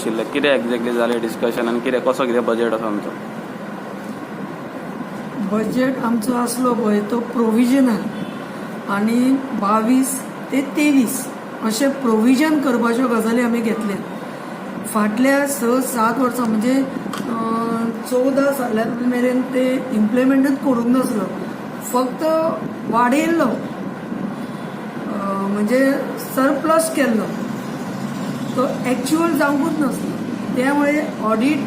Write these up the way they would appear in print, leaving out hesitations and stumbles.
आशिल्ले, कितें एक्झॅक्टली जालें डिस्कशन आनी कसो कितें बजेट आसा आमचो? बजेट आमचो आसलो पळय तो प्रोविजनल आनी 22 ते 23 अशें प्रोविजन करपाच्यो गजाली आमी घेतल्या. फाटल्या 6-7 वर्सां म्हणजे 14 सालां मेरेन ते इम्प्लिमेंटच करूंक नासलो, फक्त वाडयल्लो, म्हणजे सरप्लस केल्लो, तो एक्च्युअल जावंकूच नासलो. त्यामुळे ऑडिट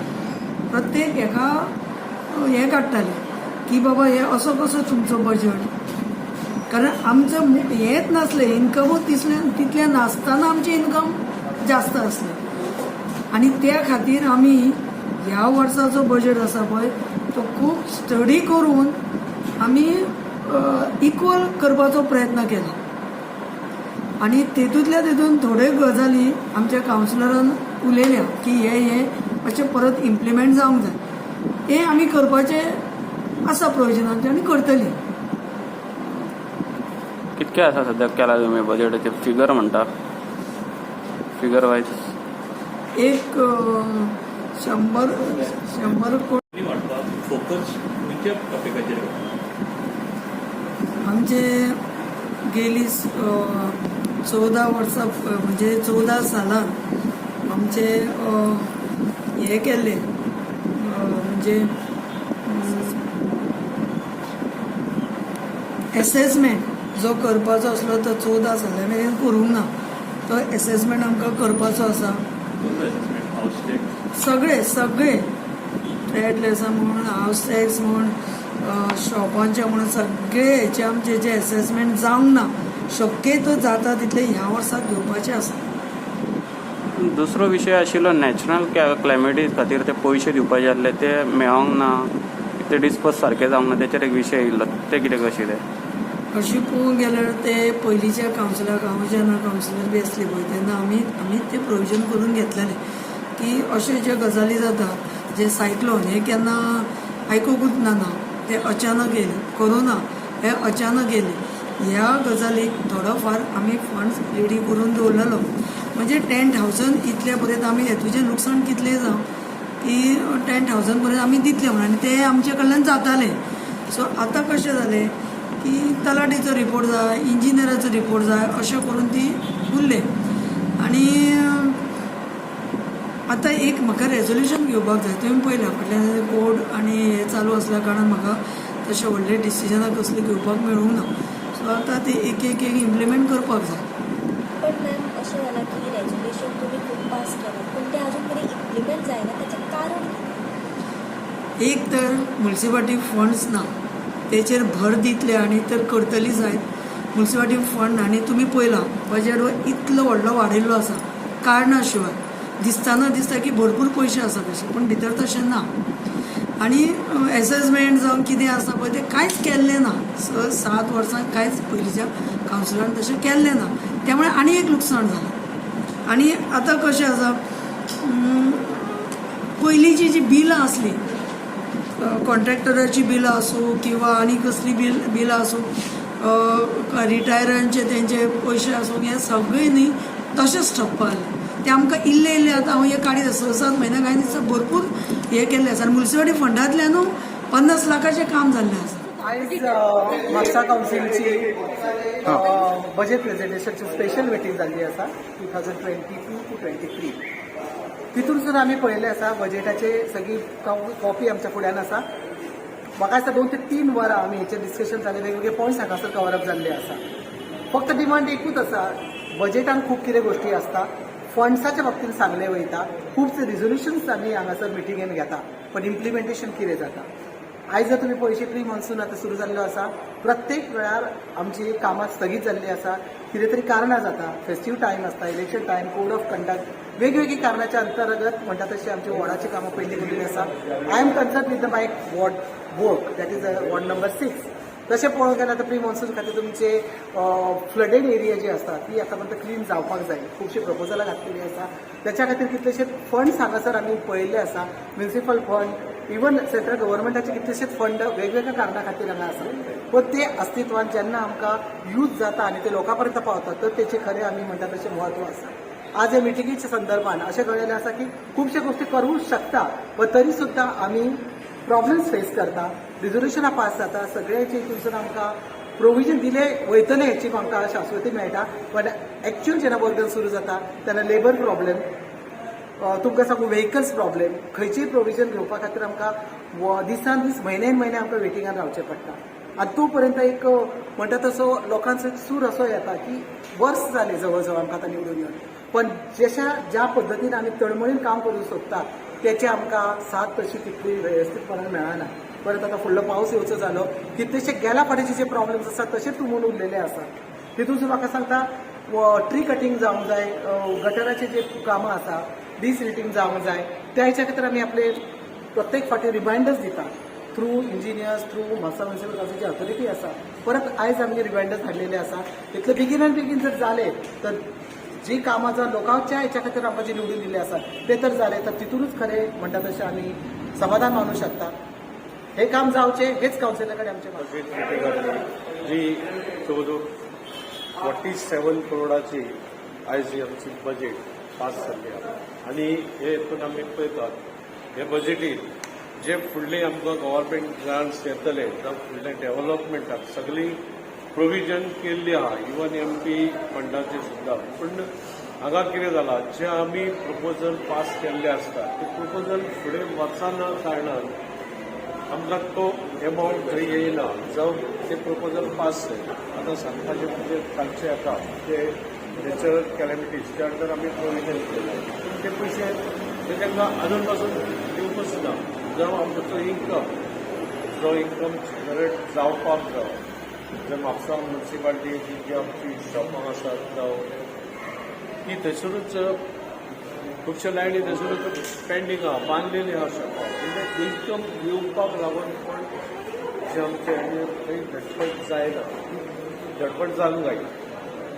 प्रत्येक हेका हे काडटाले की बाबा हे असो कसो तुमचो बजेट, कारण आमचं हेच नसलें, इन्कमूच तितलें नासतना आमचें इन्कम जास्त असलें. आणि त्या खातीर आमी ह्या वर्साचो बजेट आसा पळय तो खूब स्टडी करून आमी इक्वल करपाचो प्रयत्न केलो. आणि तेतून थोड्यो गजाली आमच्या कावन्सिलरान उलयल्या की हे अशें परत इम्प्लिमेंट जावंक जाय, हे आमी करपाचे आसा प्रोविजनाचे आनी करतली. कितके आसा सद्याक केला तुमी बजेटाचे फिगर म्हणटा, फिगर वायज? एक 100 कोटी फोकस खंयच्या टॉपिकाचेर? आमचे गेली 14 वर्सां म्हणजे 14 सालांत आमचे हे केले, म्हणजे एसेसमेंट जो करपाचो असलो तो 14 सालां मेरेन करूंक ना. तो एसेसमेंट आमकां करपाचो आसा. सगळे फ्लॅट म्हण, हावस टॅक्स म्हण, शॉपांचे म्हण, सगळे हेचे आमचे जे एसेसमेंट जावंक ना, शक्यतो जाता तितले ह्या वर्साक घेवपाचे आसा. दुसरो विशय आशिल्लो नॅचरल क्लायमेटी खातीर ते पयशे दिवपाचे आसले ते मेळोंक ना, ते डिस्पर्स सारके जावंक ना, तेचेर एक विशय येयल्लो, ते कितें कशें तें? अशें पळोवंक गेल्यार ते पयलींच्या कावन्सिलर हांव जेन्ना कावन्सिलर बी आसली पळय तेन्ना आमी ते प्रोविजन करून घेतलेले की अशे जे गजाली जाता, जे सायक्लोन हे केन्ना आयकूंकूच ना, ते अचानक येयले, कोरोना हे अचानक येयले, ह्या गजालीक थोडो फार आमी फंड्स रेडी करून दवरलेलो. म्हणजे 10,000 इतले पर्यंत आमी हेतूचें लुकसाण कितलें जावं की 10,000 पर्यंत आमी दितले म्हणून, आनी ते आमचे कडल्यान जाताले. सो आतां कशें जालें की तलाटीचो रिपोर्ट जाय, इंजिनियराचो रिपोर्ट जाय, अशें करून ती उरले. आणि आतां एक म्हाका रेजोल्युशन घेवपाक जाय. तुवें पळयलां फाटल्यान कोर्ट आनी हे चालू आसल्या कारणान म्हाका तशें व्हडले डिसिजनां कसली घेवपाक मेळूंक ना. सो आतां ते एक इम्प्लिमेंट करपाक जाय. पण मॅम अशें जालां की रेजोल्युशन तुमी खूब पास केलां पूण ते अजून मेरेन इम्प्लिमेंट जायना, ताचें कारण एक तर म्युनिसिपालिटी फंड्स ना, तेचेर भर दितले आनी तर करतली जायत. म्युनिसिपालिटी फंड आनी तुमी पळयलां बजेट इतलो व्हडलो वाडयल्लो आसा कारणां शिवाय. दिसता की भरपूर पयशे आसा तशें, पूण भितर तशें ना. आनी एसेसमेंट जावं कितें आसा पळय तें कांयच केल्लें ना. 6-7 वर्सां कांयच पयलींच्या कावन्सिलरान तशें केल्लें ना. त्यामुळे आनी एक लुकसाण जालें. आनी आतां कशें आसा, पयलींची जी बिलां आसली, कॉन्ट्रॅक्टराची बिलां आसूं किंवा आनी कसली बिलां आसूं, रिटायरांचे तेंचे पयशे आसूं, हे सगळें न्ही तशेंच ठप्प जालें. ते आमकां इल्ले आतां हांव हे काडीत 6-7 म्हयने कांय दिसा भरपूर हे केल्ले आसा. आनी म्युनिसिपालिटी फंडांतल्यानू 50 लाखाचें काम जाल्लें आसा. आयज म्हापसा कावन्सिलची बजेट प्रेजेंटेशनची स्पेशल मिटींग जाल्ली आसा 2022-23. तितून सुद्दां आमी पळयलें आसा बजेटाचे सगळी कॉपी आमच्या फुड्यान आसा. म्हाका दिसता 2 ते 3 वरां आमी हेचेर डिस्कशन जालें, वेगवेगळे पॉयंट्स हांगासर कवर अप जाल्ले आसा. फक्त डिमांड एकूच आसा, बजेटान खूब कितें गोश्टी आसता, फंड्साच्या बाबतींत सांगलें वयता, खुबशे रिजोल्युशन्स आमी हांगासर मिटिंगेन घेता, पण इम्प्लिमेंटेशन कितें जाता. आयज जर तुमी पळयशी प्री मॉन्सून आतां सुरू जाल्लो आसा, प्रत्येक वेळार आमची कामां स्थगीत जाल्ली आसा. कितें तरी कारणां जाता, फेस्टीव टायम आसता, election time, code of conduct, वेगवेगळी कारणाच्या अंतर्गत म्हणटा तशी आमची वॉर्डाची कामां पयलीं उरलेली आसा. I am concern with the my ward work, that is ward number 6. तशें पळोवंक गेल्यार प्री मॉन्सून खातीर तुमचे फ्लडेड एरिया जी आसता ती आतां पर्यंत क्लीन जावपाक जाय. खुबशी प्रपोजलां घातलेली आसा. त्याच्या खातीर कितलेशे फंड्स हांगासर आमी पळयल्ले आसा. म्युनिसिपल फंड, इवन सेंट्रल गव्हर्मेंटाचे कितलेशेच फंड वेगवेगळ्या कारणां खातीर हांगा आसा. पण ते अस्तित्वान जेन्ना आमकां यूज जाता आनी ते लोकां पर्यंत पावता तर तेचे खरें आमी म्हणटा तशें म्हत्व आसा. आज हे मिटिंगेच्या संदर्भात अशें कळलेलें आसा की खुबशे गोष्टी करूंक शकता पण तरी सुद्दां आमी प्रॉब्लेम्स फेस करता रिझोल्युशनां पास जाता सगळ्याचे हितूनसून आमकां प्रोविजन दिले वयतले हेची आमकां शाश्वती मेळटा पण एक्च्युअल जेन्ना वर्क सुरू जाता तेन्ना लेबर प्रॉब्लेम तुमकां सांगू व्हेकल्स प्रॉब्लेम खंयचीय प्रोविजन घेवपा खातीर आमकां दिसान दीस म्हयने आमकां वेटिंगान रावचें पडटा आनी तो पर्यंत एक म्हणटा तसो लोकांचो सूर असो येता की वर्स जाले जवळ जवळ आमकां आतां निवडून येवन पण ज्या पद्दतीन आमी तळमळीन काम करूंक सोदता तेचे आमकां साथ तशी तितली वेवस्थीतपणान मेळना परत आतां फुडलो पावस येवचो जालो कितलेशे गेल्या फावटीचे जे प्रॉब्लेम्स आसा तशेच तुमून उरलेले आसा तितून म्हाका सांगता ट्री कटींग जावंक जाय गटराचे जे कामां आसा डिसरिटींग जावंक जाय त्या हेच्या खातीर आमी आपले प्रत्येक फावटी रिमायंडर्स दिता through engineers through Mapusa municipal काउन्सिलची ऑथॉरिटी आसा परत आयज आमगे रिमायंडर्स हाडलेले आसा इतले बेगिनान बेगीन जर जाले तर जी कामां जर लोकांच्या हेच्या खातीर आमकां जी निवडून दिली आसा ते तर जाले तर तितूनच खरें म्हणटा तशें आमी समाधान मानूंक शकता हे काम जावचें हेच काउन्सिला कडेन आमचें बजेट मिटिंगांतली जी जवळ 47 करोडाची आयज ही आमची बजेट पास जाल्ली आहा आनी हे हितून आमी पळयतात हे बजेटींत जे फुडले आमकां गव्हर्मेंट ग्रांट्स येतले जावं फुडले डेव्हलपमेंटाक सगळी प्रोविजन केल्ली आहा इवन MP फंडाचे सुद्दां पूण हांगा कितें जालां जे आमी प्रपोजल पास केल्ले आसता ते प्रपोजल फुडें वचना कारणान आमकां तो एमावंट थंय येयना जावं ते प्रपोजल पास जाय आतां सांगपाचें म्हणजे कालचें येता ते नॅचरल कॅलेमिटीजच्या अंडर आमी प्रोविजन केलें पूण ते पयशे ते तांकां आजून पासून दिवपूच ना जावं आमचो इन्कम जनरेट जावपाक जावं जे म्हापसा म्युनिसिपालिटीची जी आमची शॉपां आसात जावं ती थंयसरूच खुबशे लायनी थंयसरूच पेंडींग आहा बांदलेली आहा शॉपां म्हणजे इन्कम येवपाक लागून पण जे आमचे खंय झटपट जायना झटपट जावंक जाय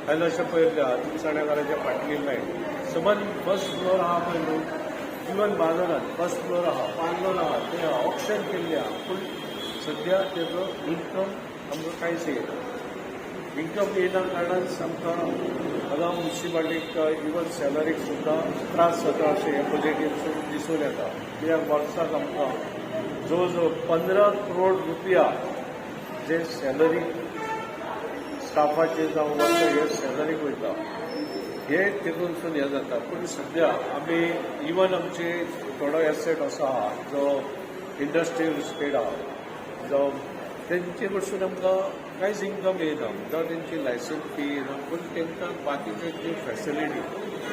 हांवें अशें पळयल्लें आहा तिनसाण्याकाराच्या फाटली लायन समज फर्स्ट फ्लोर आहा पळय न्हू इवन बाजारात फर्स्ट फ्लोर आहा पांचलोर आहा ते ऑप्शन केल्ले आहा पूण सद्या तेजो इन्कम आमकां कांयच येना इन्कम येना कारणान आमकां हांगा म्युनिसिपालिटीक इवन सॅलरीक सुद्दां त्रास जाता अशें हे बजेटीन दिसून येता कित्याक वर्साक आमकां जवळ जवळ 15 करोड रुपया जे सॅलरी स्टाफाचे जावं वर्सा हे सॅलरीक वयता हे तितूनसून हें जाता पूण सद्या आमी इवन आमचे थोडो एसेट असो आहा जो इंडस्ट्रियल इस्टेट आहा जावं तेंचे कडसून आमकां कांयच इन्कम येना जावं तेंची लायसन्स फी येना पूण तांकां बाकीच्यो ज्यो फॅसिलिटी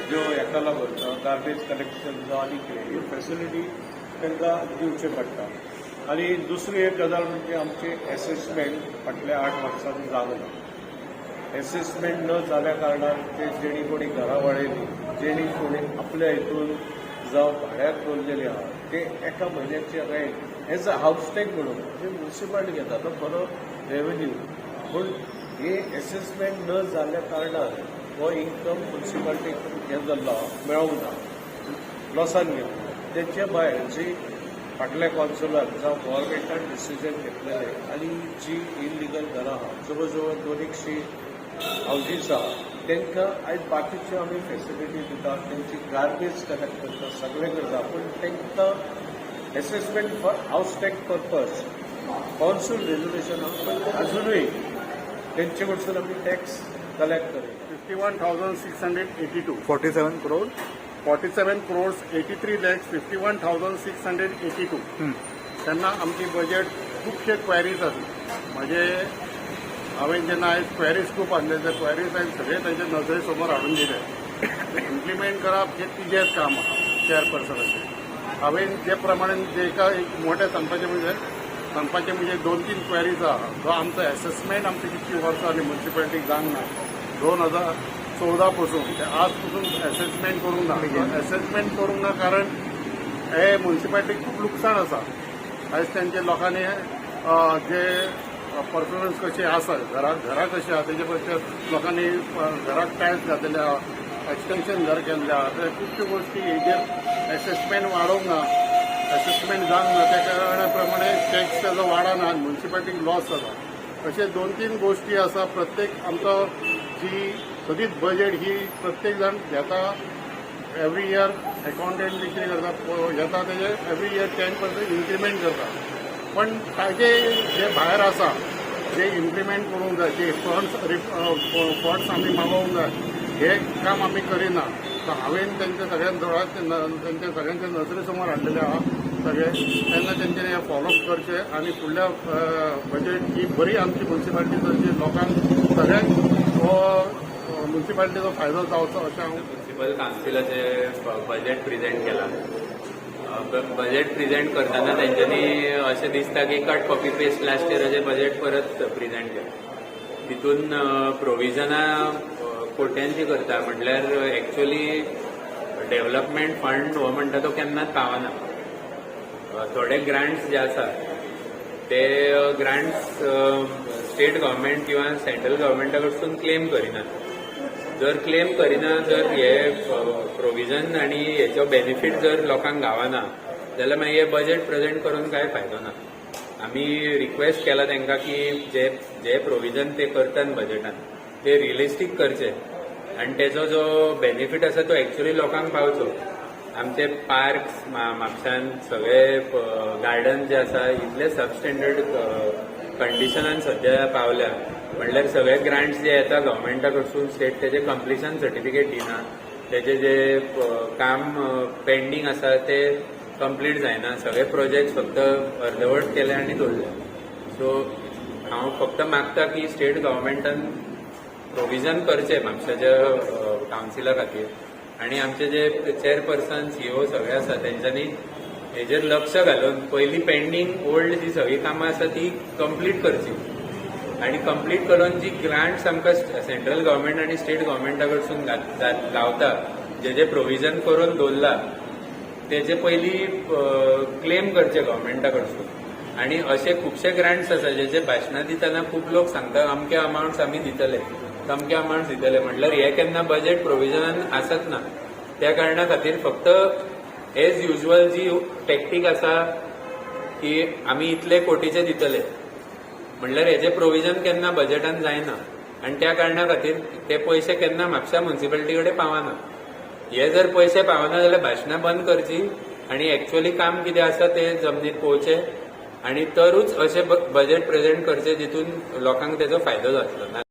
ज्यो हेका लागून गार्बेज कलेक्शन जावं आनी कितें ह्यो फॅसिलिटी तांकां दिवचे पडटा आनी दुसरी एक गजाल म्हणजे आमचे एसेसमेंट फाटल्या 8 वर्सांनी जावना एसेसमेंट न जाल्या कारणान ते जेणी कोणी घरां वाडयली जेणी कोणी आपल्या हितून जावं भाड्याक दवरलेली आहा ते एका म्हयन्याचे rent as a house tax म्हणून जे म्युनिसिपालिटी घेता तो बरो रेव्हेन्यू पूण हे एसेसमेंट न जाल्ल्या कारणान हो इन्कम म्युनिसिपालिटीक हें जाल्लो मेळोंक ना लॉसान गेलो तेचे भायर जी फाटल्या कॉन्सुलार जावं गव्हर्मेंटान डिसिजन घेतलेले आनी जी इलिगल घरां आहा जवळ जवळ 200 हावजीस आहा तांकां आयज बाकीच्यो आमी फॅसिलिटी दितात तेंची गार्बेज कलेक्ट करता सगळें करता पूण तांकां assessment for house tax purpose council resolution अजूनय तेंचे कडसून आमी टॅक्स कलेक्ट करता 51,682. 47 crores? 47 crores 83 lakhs 51,682. तेन्ना आमची बजेट खुबशे क्वेरीज आसा म्हणजे हांवें जेन्ना आयज क्वेरीज खूब आसले ते क्वेरीज हांवें सगळे तांचे नजरे समोर हाडून दिले इम्प्लिमेंट करप हे तिजेच काम आहा चेअरपर्सनाचें हांवें जे प्रमाणे जेका एक मोठे सांगपाचें म्हणजे 2-3 क्वेरीज आहा जो आमचो एसेसमेंट आमची कितली वर्सां आनी म्युनिसिपालिटीक जावंक ना 2014 पासून ते आज पासून एसेसमेंट करूंक ना एसेसमेंट करूंक ना कारण हे म्युनिसिपालिटीक खूब लुकसाण आसा आयज तेंचे लोकांनी जे परफॉर्मन्स कशी आसा घरां कशी आहा तेजे पयलीं लोकांनी घराक टायल्स घातलेले आहा एक्सटेंशन घर केल्लें आहा ते खुबश्यो गोश्टी हेजेर एसेसमेंट वाडोवंक ना एसेसमेंट जावंक ना त्या कारणा प्रमाणे टॅक्स तेजो वाडना म्युनिसिपालिटीक लॉस जाता अशे 2-3 गोश्टी आसा प्रत्येक आमचो जी सदीच बजेट ही प्रत्येक जाण घेता एवरी इयर अकाउंटंट कितें करता येता तेजे एवरी इयर 10% इन्क्रिमेंट करता पण ताजे जे भायर आसा जे इम्प्लिमेंट करूंक जाय जे फंड्स आमी मागोवंक जाय हे काम आमी करिना तर हांवें तेंच्या सगळ्यां दोळ्यांत तेंच्या सगळ्यांच्या नजरे समोर हाडलेले आहा सगळे तेन्ना तेंच्यांनी हे फॉलोअप करचे आनी फुडल्या बजेट ही बरी आमची म्युन्सिपाल्टी करची लोकांक सगळ्यांक हो म्युन्सिपाल्टीचो फायदो जावचो अशें हांव म्युन्सिपल कावन्सिलाचे बजेट प्रेजेंट केला बजेट प्रेजेंट करतना तेंच्यांनी अशें दिसता की कट कॉपी पेस्ट लास्ट इयराचें बजेट परत प्रेजेंट केलें तितून प्रोविजनां कोट्यांची करता म्हटल्यार एक्चुअली डेव्हलपमेंट फंड हो म्हणटा तो केन्नाच पावना थोडे ग्रांट्स जे आसा ते ग्रांट्स स्टेट गव्हर्मेंट किंवा सेंट्रल गव्हर्मेंटा कडसून क्लेम करिनात जर क्लेम करिना जर हे प्रोविजन आनी हेचो बेनिफीट जर लोकांक गावना जाल्यार मागीर हे बजेट प्रेजेंट करून काय फायदो ना आमी रिक्वेस्ट केला तांकां की जे प्रोविजन ते करतात बजेटान ते रियलिस्टीक करचे आनी तेजो जो बेनिफीट आसा तो एक्चुअली लोकांक पावचो आमचे पार्क्स म्हापशान सगळे गार्डन जे आसा इतले सबस्टँडर्ड कंडिशनान सध्या पावल्या म्हणल्यार सगळे ग्रांट्स जे येता गव्हर्मेंटा कडसून स्टेट तेजे कंप्लिशन सर्टिफिकेट दिना तेजे जे काम पेंडींग आसा ते कंप्लीट जायना सगळे प्रोजेक्ट फक्त अर्दवट केले आनी दवरले सो हांव फक्त मागता की स्टेट गव्हर्मेंटान प्रोविजन करचे म्हापशाच्या कावन्सिला खातीर आनी आमचे जे चेअरपर्सन सीईओ सगळे आसा तेंच्यांनी हेजेर लक्ष घालून पयलीं पेंडींग ओल्ड जी सगळी कामां आसा ती कंप्लीट करची आनी कंप्लीट करून जी ग्रांट्स आमकां सेंट्रल गव्हर्मेंट आनी स्टेट गव्हर्मेंटा कडसून गावता जे प्रोविजन करून दवरला तेजे पयलीं क्लेम करचे गव्हर्मेंटा कडसून आनी अशे खुबशे ग्रांट्स आसा जेचे भाशणां दितना खूब लोक सांगता अमके अमावंट्स आमी दितले अमके अमावंट्स दितले म्हटल्यार हे केन्ना बजेट प्रोविजनान आसत ना त्या कारणा खातीर फक्त एज युजल जी टॅक्टीक आसा की आमी इतले कोटीचे दितले म्हणल्यार हेजे प्रोविजन केन्ना बजेटान जायना आनी त्या कारणा खातीर ते पयशे केन्ना म्हापशा म्युन्सिपाल्टी कडेन पावना हे जर पयशे पावना जाल्यार भाशणां बंद करची आनी एक्चुअली काम कितें आसा ते जमनीत पोवचे आनी तरूच अशें बजेट प्रेजेंट करचे जितून लोकांक तेजो फायदो जातलो